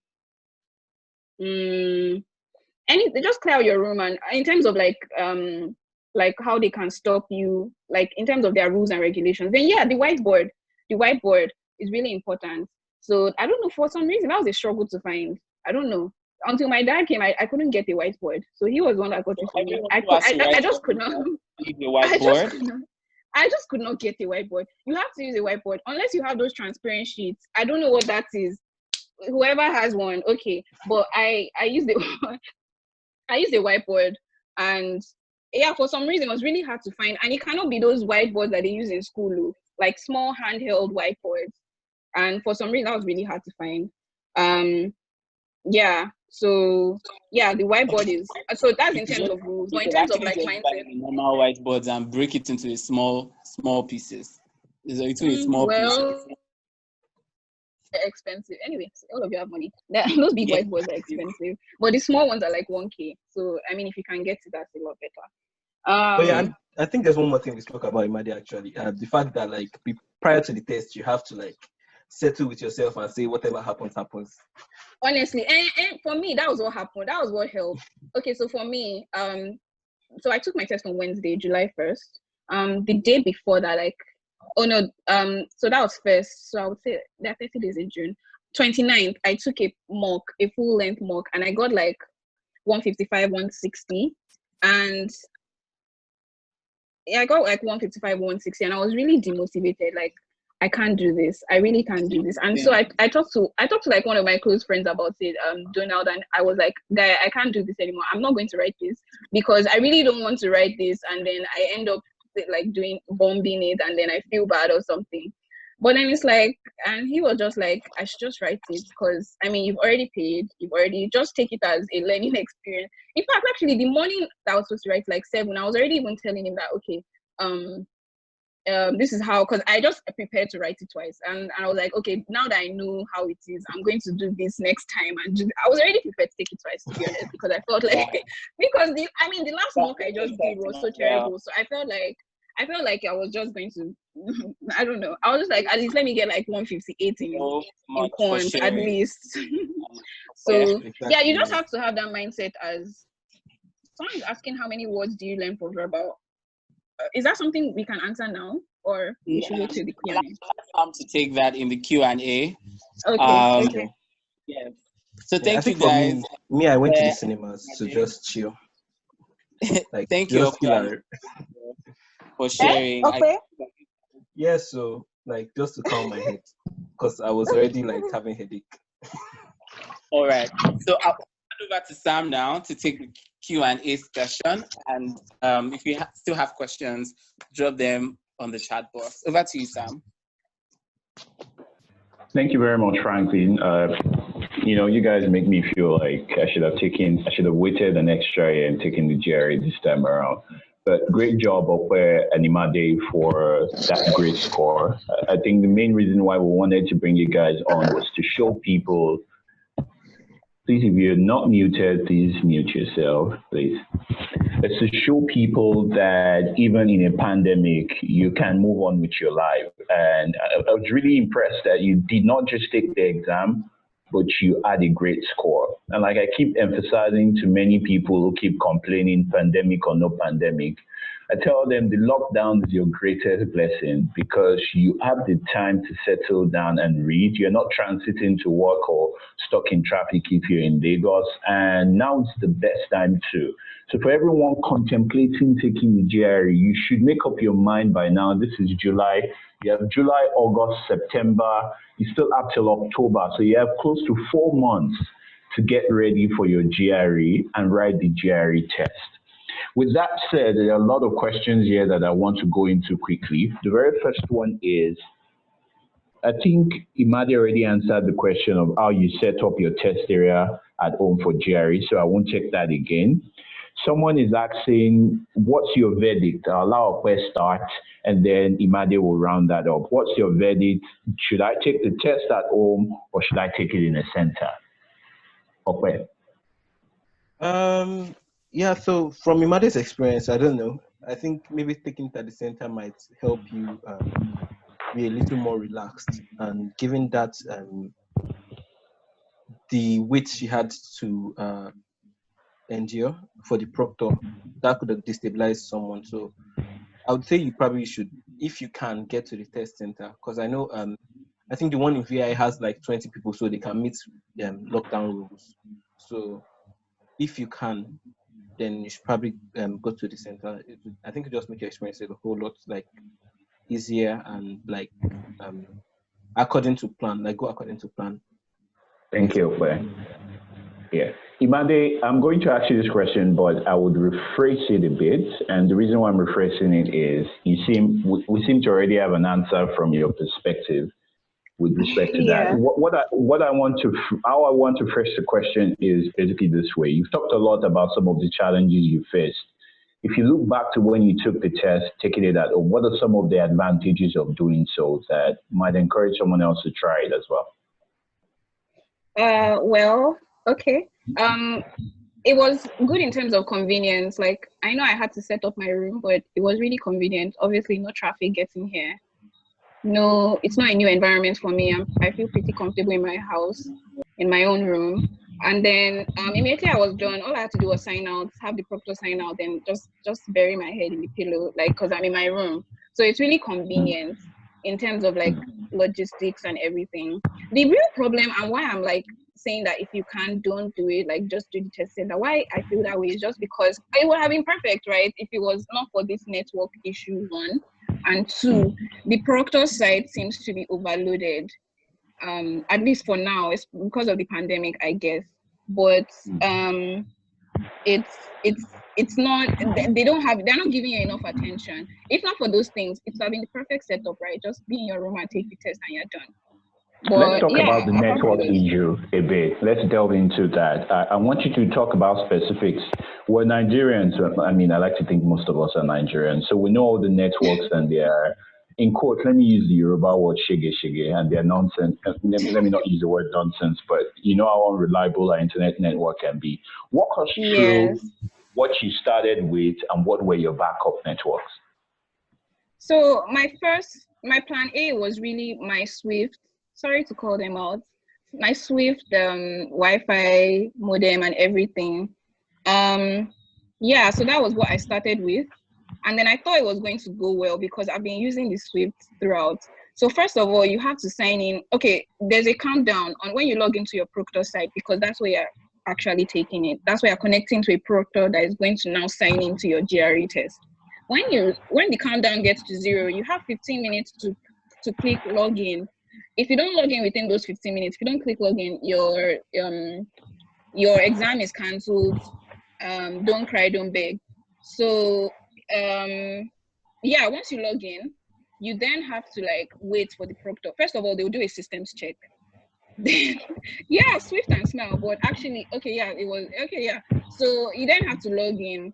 they just clear out your room, and in terms of like how they can stop you, like in terms of their rules and regulations, then yeah, the whiteboard is really important. So I don't know, for some reason that was a struggle to find. I don't know. Until my dad came, I couldn't get a whiteboard. So he was the one that got it for me. I just could not. I just could not get a whiteboard. You have to use a whiteboard unless you have those transparent sheets. I don't know what that is. Whoever has one, okay. But I used a whiteboard, and yeah, for some reason it was really hard to find. And it cannot be those whiteboards that they use in school, like small handheld whiteboards. And for some reason that was really hard to find. Yeah. So yeah, the whiteboard is so that's in terms of rules, but in terms of like mindset, normal whiteboards and break it into small pieces. So it's a small pieces. They're expensive. Anyway, all of you have money. Those big whiteboards are expensive, but the small ones are like 1K. So I mean, if you can get it, that's a lot better. But yeah, I think there's one more thing we spoke about, Imade, actually. The fact that like prior to the test, you have to like settle with yourself and say whatever happens. Honestly, and for me, that was what happened. That was what helped. Okay, so for me, so I took my test on Wednesday, July 1st. The day before that, so that was first. So I would say there are 30 days in June. 29th, I took a full length mock, and I got like 155, 160, and yeah, I got like 155, 160, and I was really demotivated. Like, I can't do this. I really can't do this. And so I talked to like one of my close friends about it, Donald, and I was like, guy, I can't do this anymore. I'm not going to write this because I really don't want to write this, and then I end up like bombing it, and then I feel bad or something. But then it's like, and he was just like, I should just write it because I mean, you've already paid, just take it as a learning experience. In fact, actually, the morning that I was supposed to write like 7, I was already even telling him that, okay, this is how, because I just prepared to write it twice, and I was like, okay, now that I know how it is, I'm going to do this next time. And I was already prepared to take it twice, to be honest, because I felt like because the last mock I just did was so terrible. So I felt like I was just going to I don't know. I was just like, at least let me get like 158 in quant at least. So yeah, you just have to have that mindset. As someone is asking, how many words do you learn for verbal? Is that something we can answer now, or we should wait till the Q&A? To take that in the Q&A. Okay. Okay. Yeah. So thank you guys. Me, I went to the cinemas to just chill. Like, thank you for sharing. Okay. Yeah, so like just to calm my head, because I was already like having headache. All right. So I'll hand over to Sam now to take the Q&A session, and if you still have questions, drop them on the chat box. Over to you, Sam. Thank you very much, Franklin. You guys make me feel like I should have waited an extra year and taken the GRE this time around. But great job, Opeyemi and Imade, for that great score. I think the main reason why we wanted to bring you guys on was to show people. Please, if you're not muted, please mute yourself, please. It's to show people that even in a pandemic, you can move on with your life. And I was really impressed that you did not just take the exam, but you had a great score. And like I keep emphasizing to many people who keep complaining, pandemic or no pandemic, I tell them the lockdown is your greatest blessing because you have the time to settle down and read. You're not transiting to work or stuck in traffic if you're in Lagos. And now it's the best time too. So for everyone contemplating taking the GRE, you should make up your mind by now. This is July. You have July, August, September. You still have till October. So you have close to 4 months to get ready for your GRE and write the GRE test. With that said, there are a lot of questions here that I want to go into quickly. The very first one is, I think Imade already answered the question of how you set up your test area at home for GRE, so I won't check that again. Someone is asking, what's your verdict? I'll allow Opeyemi start, and then Imade will round that up. What's your verdict? Should I take the test at home, or should I take it in a center? Opeyemi. Yeah, so from Imade's experience, I don't know. I think maybe taking it at the center might help you be a little more relaxed, and given that the wait she had to endure for the proctor, that could have destabilized someone. So I would say you probably should, if you can, get to the test center, because I know I think the one in VI has like 20 people, so they can meet lockdown rules. So if you can, then you should probably go to the center. I think it just make your experience a whole lot like easier and like according to plan, like go according to plan. Thank you, Opey. Yeah. Imade, I'm going to ask you this question, but I would rephrase it a bit. And the reason why I'm rephrasing it is we seem to already have an answer from your perspective with respect to that. Yeah. How I want to phrase the question is basically this way. You've talked a lot about some of the challenges you faced. If you look back to when you took the test, taking it out, what are some of the advantages of doing so that might encourage someone else to try it as well? Well, okay. It was good in terms of convenience. Like, I know I had to set up my room, but it was really convenient. Obviously, no traffic getting here. No, it's not a new environment for me. I feel pretty comfortable in my house, in my own room. And then immediately I was done, all I had to do was sign out, have the proctor sign out, and just bury my head in the pillow, like, because I'm in my room. So it's really convenient in terms of like logistics and everything. The real problem and why I'm like saying that if you can't, don't do it, like just do the test center. Why I feel that way is just because it would have been perfect, right? If it was not for this network issue, one, and two, the proctor side seems to be overloaded. At least for now, it's because of the pandemic, I guess. But it's not. They're not giving you enough attention. If not for those things, it's having the perfect setup, right? Just be in your room and take the test, and you're done. But let's talk about the network issue a bit. Let's delve into that. I want you to talk about specifics. We're Nigerians. I mean, I like to think most of us are Nigerians. So we know all the networks and they're, in quote, let me use the Yoruba word shige shige, and they're nonsense. Let me not use the word nonsense, but you know how unreliable our internet network can be. Walk us through what you started with and what were your backup networks. So my plan A was really my Swift. Sorry to call them out. My Swift Wi-Fi modem and everything. Yeah, so that was what I started with. And then I thought it was going to go well because I've been using the Swift throughout. So first of all, you have to sign in. Okay, there's a countdown on when you log into your proctor site because that's where you're actually taking it. That's where you're connecting to a proctor that is going to now sign into your GRE test. When the countdown gets to 0, you have 15 minutes to click login. If you don't log in within those 15 minutes, if you don't click login, your exam is cancelled. Don't cry, don't beg. So yeah, once you log in, you then have to like wait for the proctor. First of all, they'll do a systems check. Then yeah, Swift and Smile, but actually, okay, yeah, it was okay, yeah. So you then have to log in.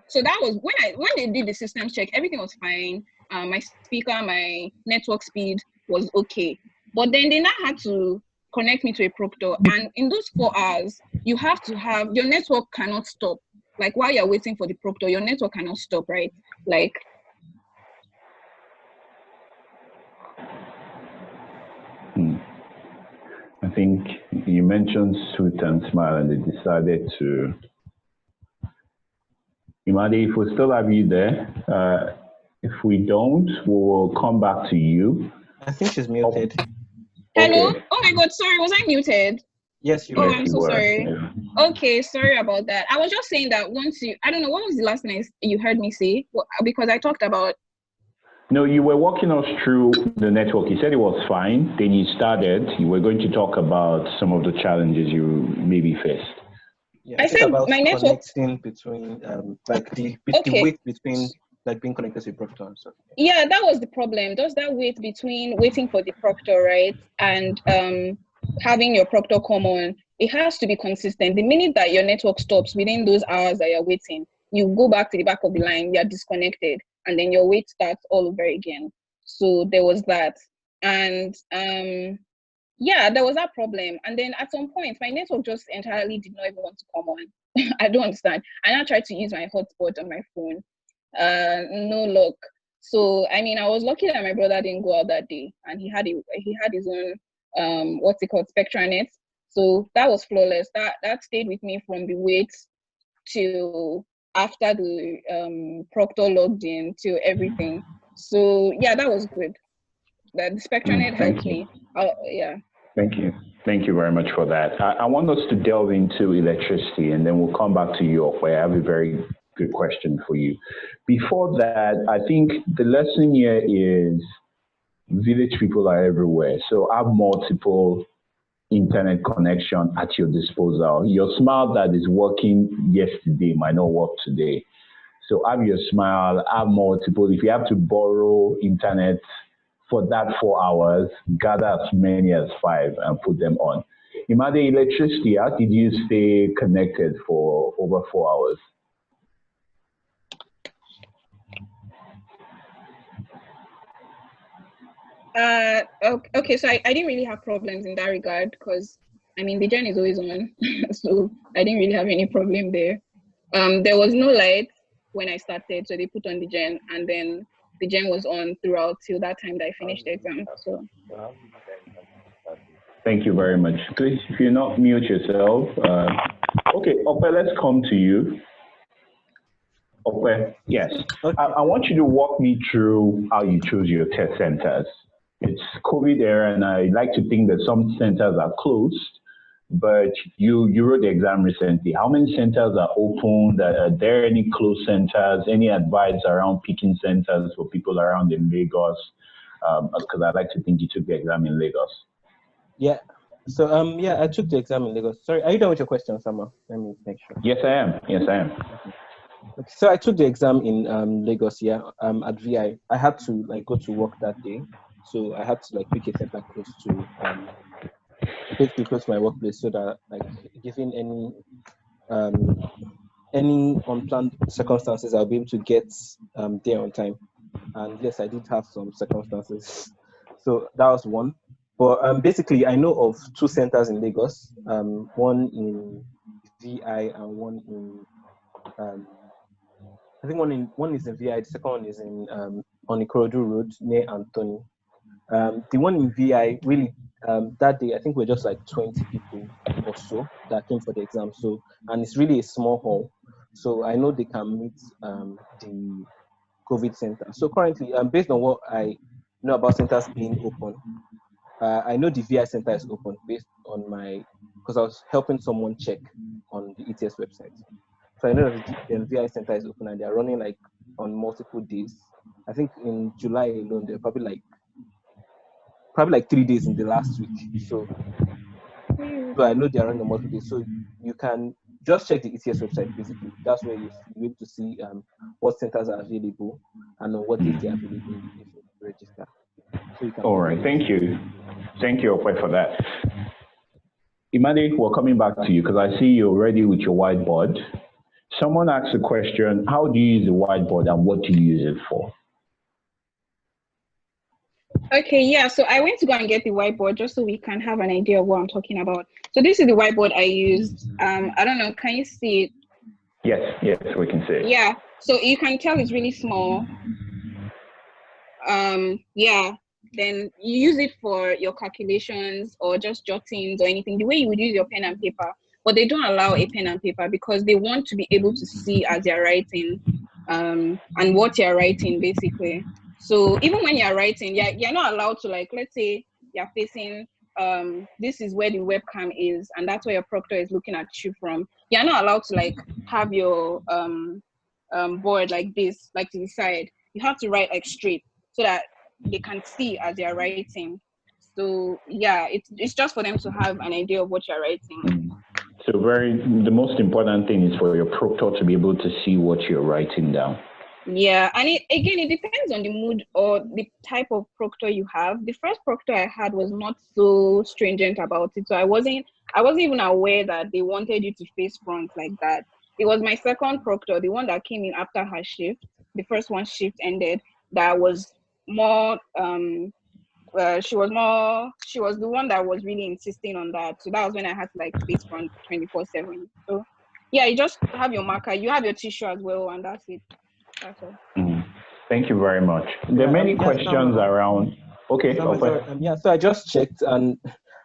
So that was when they did the systems check, everything was fine. My speaker, my network speed was okay. But then they now had to connect me to a proctor, and in those 4 hours, you have to have your network cannot stop. Like while you're waiting for the proctor, your network cannot stop, right? Like I think you mentioned Sweet and Smile, and they decided to. Imade, if we still have you there, if we don't, we will come back to you. I think she's muted. Hello? Okay. Oh my God, sorry, was I muted? Yes, you Oh, were. I'm so sorry. Yeah. Okay, sorry about that. I was just saying that once I don't know, what was the last thing you heard me say? Well, because I talked about. No, you were walking us through the network. You said it was fine. Then you started. You were going to talk about some of the challenges you maybe faced. Yeah, I said about my network connecting between like the wait between like being connected to the proctor and stuff. Yeah, that was the problem. Just that wait between waiting for the proctor, right, and having your proctor come on. It has to be consistent. The minute that your network stops within those hours that you're waiting, you go back to the back of the line. You're disconnected, and then your wait starts all over again. So there was that, and yeah, there was that problem. And then at some point, my network just entirely did not even want to come on. I don't understand. I now tried to use my hotspot on my phone. No luck. So I mean, I was lucky that my brother didn't go out that day, and he had his own what's it called, SpectraNet. So that was flawless. That stayed with me from the wait till after the proctor logged in to everything. So yeah, that was good. That the SpectraNet helped me. Yeah. Thank you. Thank you very much for that. I want us to delve into electricity, and then we'll come back to you, where I have a very good question for you. Before that, I think the lesson here is village people are everywhere. So have multiple internet connection at your disposal. Your smile that is working yesterday might not work today. So have your smile, have multiple. If you have to borrow internet for that 4 hours, gather as many as 5 and put them on. Imade, electricity, how did you stay connected for over 4 hours? Okay, so I didn't really have problems in that regard because I mean the gen is always on, so I didn't really have any problem there. There was no light when I started, so they put on the gen, and then the gen was on throughout till that time that I finished the exam. So thank you very much. Please, if you not mute yourself. Okay, Ope, let's come to you. Ope, yes. Okay. I want you to walk me through how you choose your test centers. It's COVID era, and I like to think that some centers are closed, but you wrote the exam recently. How many centers are open? Are there any closed centers? Any advice around picking centers for people around in Lagos? Because I like to think you took the exam in Lagos. Yeah. So yeah, I took the exam in Lagos. Sorry, are you done with your question, Sama? Let me make sure. Yes, I am. Yes, I am. Okay, so I took the exam in Lagos. Yeah. At VI, I had to go to work that day, so I had to pick a center close to basically close to my workplace, so that given any unplanned circumstances, I'll be able to get there on time. And yes, I did have some circumstances, so that was one. But basically, I know of 2 centers in Lagos, one in VI and one in, I think one is in VI, the second one is in on Ikorodu Road near Anthony. The one in VI, really, that day, I think we're just 20 people or so that came for the exam. So, and it's really a small hall. So I know they can meet the COVID center. So currently, based on what I know about centers being open, I know the VI center is open based on because I was helping someone check on the ETS website. So I know that the VI center is open and they're running on multiple days. I think in July alone, they're probably 3 days in the last week. So I know they're running on multiple days. So you can just check the ETS website, basically. That's where you'll be able to see what centers are available and on what days they're available if you register. So you can. All right, thank you. Thank you, Ope, for that. Imade, we're coming back to you because I see you're ready with your whiteboard. Someone asked a question, how do you use the whiteboard and what do you use it for? Okay, yeah, so I went to go and get the whiteboard just so we can have an idea of what I'm talking about. So this is the whiteboard I used. I don't know, can you see it? Yes, we can see it. Yeah, so you can tell it's really small. Yeah, then you use it for your calculations or just jottings or anything, the way you would use your pen and paper. But they don't allow a pen and paper because they want to be able to see as you're writing and what you're writing, basically. So even when you're writing, you're not allowed to, let's say you're facing, this is where the webcam is, and that's where your proctor is looking at you from. You're not allowed to have your board like this, to the side. You have to write straight so that they can see as they're writing. So yeah, it's just for them to have an idea of what you're writing. So the most important thing is for your proctor to be able to see what you're writing down. Yeah, and it depends on the mood or the type of proctor you have. The first proctor I had was not so stringent about it, so I wasn't even aware that they wanted you to face front like that. It was my second proctor, the one that came in after her shift. The first one shift ended. That was more. She was the one that was really insisting on that. So that was when I had to face front 24/7. So yeah, you just have your marker, you have your tissue as well, and that's it. That's all. Thank you very much. There are many questions around. Okay. So I just checked, and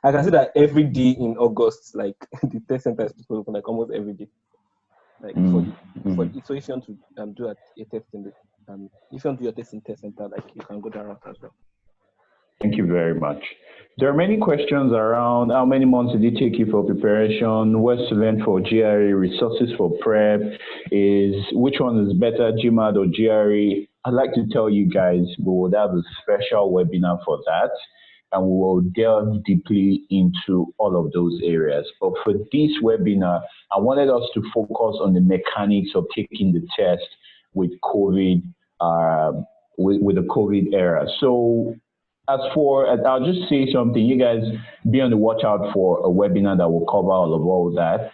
I can see that every day in August, like the test center is people open like almost every day. Like so if you want to do a test in the if you want to do your test in test center, like you can go that route as well. Thank you very much. There are many questions around how many months did it take you for preparation, what's to learn for GRE, resources for prep, is which one is better, GMAT or GRE? I'd like to tell you guys we will have a special webinar for that, and we will delve deeply into all of those areas. But for this webinar, I wanted us to focus on the mechanics of taking the test with COVID, with the COVID era. So I'll just say something. You guys be on the watch out for a webinar that will cover all of that.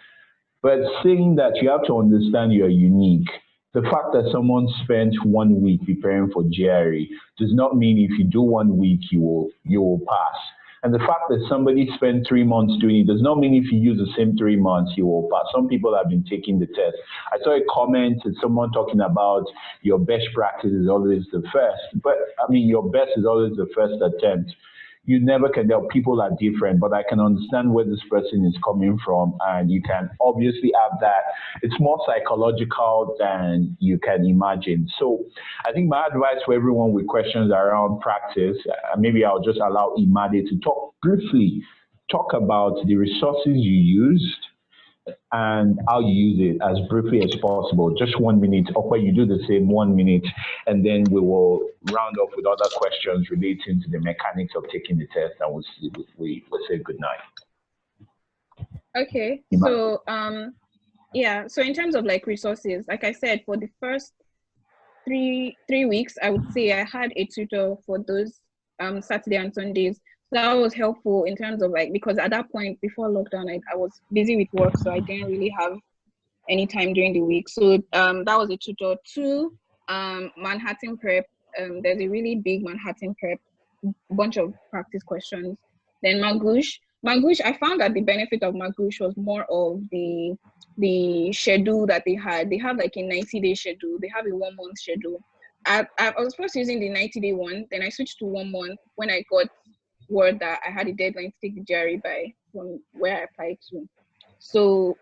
But saying that, you have to understand you're unique. The fact that someone spent 1 week preparing for GRE does not mean if you do 1 week, you will pass. And the fact that somebody spent 3 months doing it does not mean if you use the same 3 months, you will pass. Some people have been taking the test. I saw a comment to someone talking about your best practice is always the first. But I mean, your best is always the first attempt. You never can tell. People are different, but I can understand where this person is coming from, and you can obviously have that. It's more psychological than you can imagine. So I think my advice for everyone with questions around practice, maybe I'll just allow Imade to talk about the resources you used and how you use it as briefly as possible. Just 1 minute, or you do the same 1 minute, and then we will round up with other questions relating to the mechanics of taking the test, and we'll say good night. Okay, so yeah, so in terms of like resources, like I said, for the first three weeks, I would say I had a tutor for those Saturday and Sundays. That was helpful in terms of like, because at that point before lockdown, I was busy with work, so I didn't really have any time during the week. So that was a tutor. 2, Manhattan prep. There's a really big Manhattan prep, bunch of practice questions. Then Magoosh, I found that the benefit of Magoosh was more of the schedule that they had. They have like a 90-day schedule. They have a 1 month schedule. I was first using the 90-day one, then I switched to 1 month when I got word that I had a deadline to take the GRE by from where I applied to. So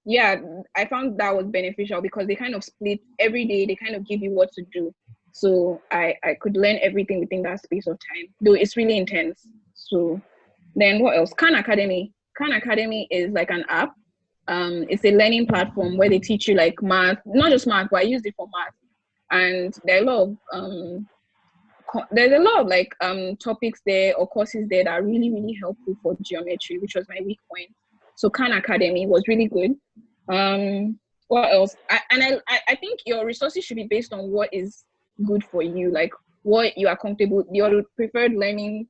yeah, I found that was beneficial because they kind of split every day. They kind of give you what to do. So I could learn everything within that space of time, though it's really intense. So then what else? Khan Academy. Khan Academy is like an app. It's a learning platform where they teach you like math, not just math, but I used it for math. And there are there's a lot of like topics there or courses there that are really, really helpful for geometry, which was my weak point. So Khan Academy was really good. What else? I think your resources should be based on what is good for you, like what you are comfortable, your preferred learning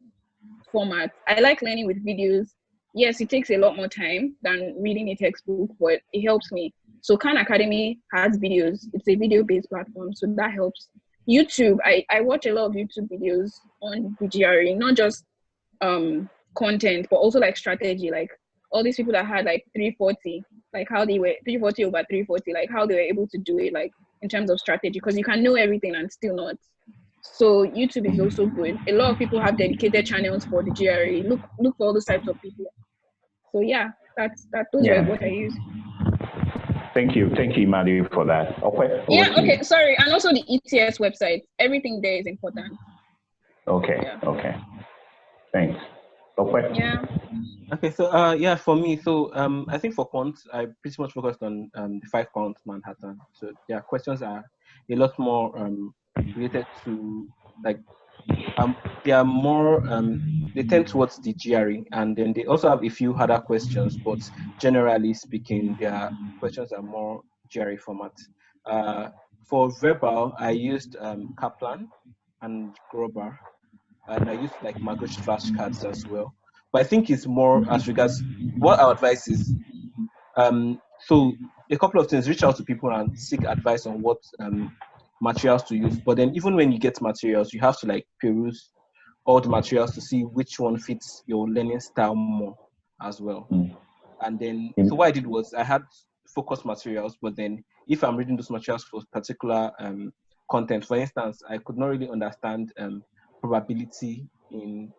format. I like learning with videos. Yes, it takes a lot more time than reading a textbook, but it helps me. So Khan Academy has videos. It's a video-based platform, so that helps. YouTube, I watch a lot of YouTube videos on the GRE, not just content, but also like strategy, like all these people that had like 340, like how they were 340 over 340, like how they were able to do it, like in terms of strategy, because you can know everything and still not. So YouTube is also good. A lot of people have dedicated channels for the GRE. Look for all those types of people. So yeah, those were what I use. Thank you, Imade, for that. Okay. Yeah. Okay. Sorry, and also the ETS website. Everything there is important. Okay. Yeah. Okay. Thanks. Okay. Yeah. Okay. So yeah, for me, so I think for quant, I pretty much focused on the 5 quant Manhattan. So yeah, questions are a lot more related to like they are more they tend towards the GRE, and then they also have a few other questions, but generally speaking, their questions are more GRE format. For verbal, I used Kaplan and Grover, and I used like Magoosh flashcards as well. But I think it's more as regards what our advice is. So a couple of things: reach out to people and seek advice on what materials to use. But then even when you get materials, you have to like peruse all the materials to see which one fits your learning style more as well. And then so what I did was I had focused materials, but then if I'm reading those materials for particular content, for instance, I could not really understand probability in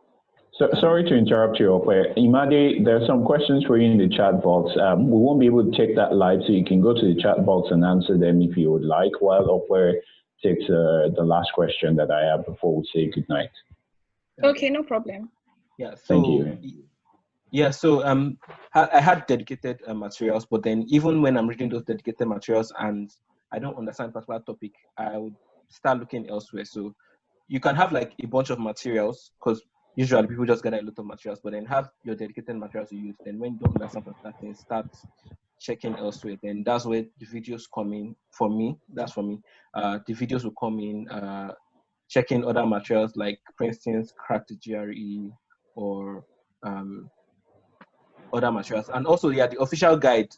So, sorry to interrupt you, Ope. Imade, there are some questions for you in the chat box. We won't be able to take that live, so you can go to the chat box and answer them if you would like, while Ope takes the last question that I have before we say goodnight. Okay, no problem. Yeah, so, thank you. Yeah, so I had dedicated materials, but then even when I'm reading those dedicated materials and I don't understand a particular topic, I would start looking elsewhere. So you can have like a bunch of materials, because usually people just get a lot of materials, but then have your dedicated materials you use. Then when you don't understand particular things, start checking elsewhere. Then that's where the videos come in. For me, that's for me. The videos will come in, checking other materials like, for instance, Crack the GRE or other materials. And also, yeah, the official guide,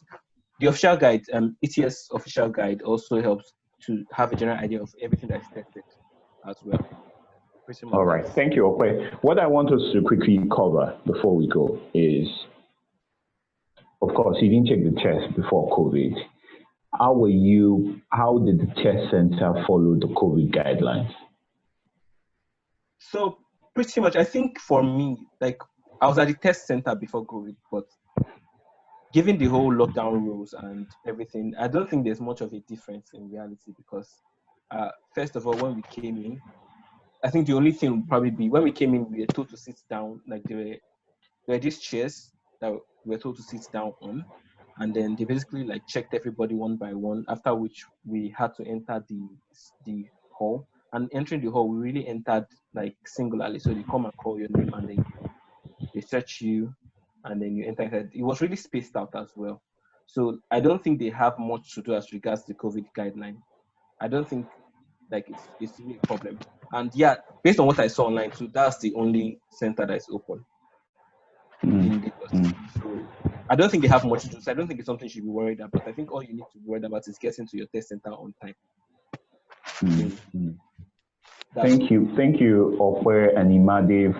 ETS official guide also helps to have a general idea of everything that's tested as well. All right, thank you, Ope. What I want us to quickly cover before we go is, of course, you didn't take the test before COVID. How did the test center follow the COVID guidelines? So pretty much, I think for me, like, I was at the test center before COVID, but given the whole lockdown rules and everything, I don't think there's much of a difference in reality, because first of all, when we came in, I think the only thing would probably be, when we came in, we were told to sit down. Like, there were these chairs that we were told to sit down on, and then they basically like checked everybody one by one, after which we had to enter the hall. And entering the hall, we really entered like singularly. So they come and call your name, and then they search you, and then you enter. It was really spaced out as well. So I don't think they have much to do as regards the COVID guideline. I don't think like it's really a problem. And yeah, based on what I saw online too, that's the only center that is open in Lagos. So I don't think they have much to do. So I don't think it's something you should be worried about. I think all you need to be worried about is getting to your test center on time. Thank you, Ope and Imade,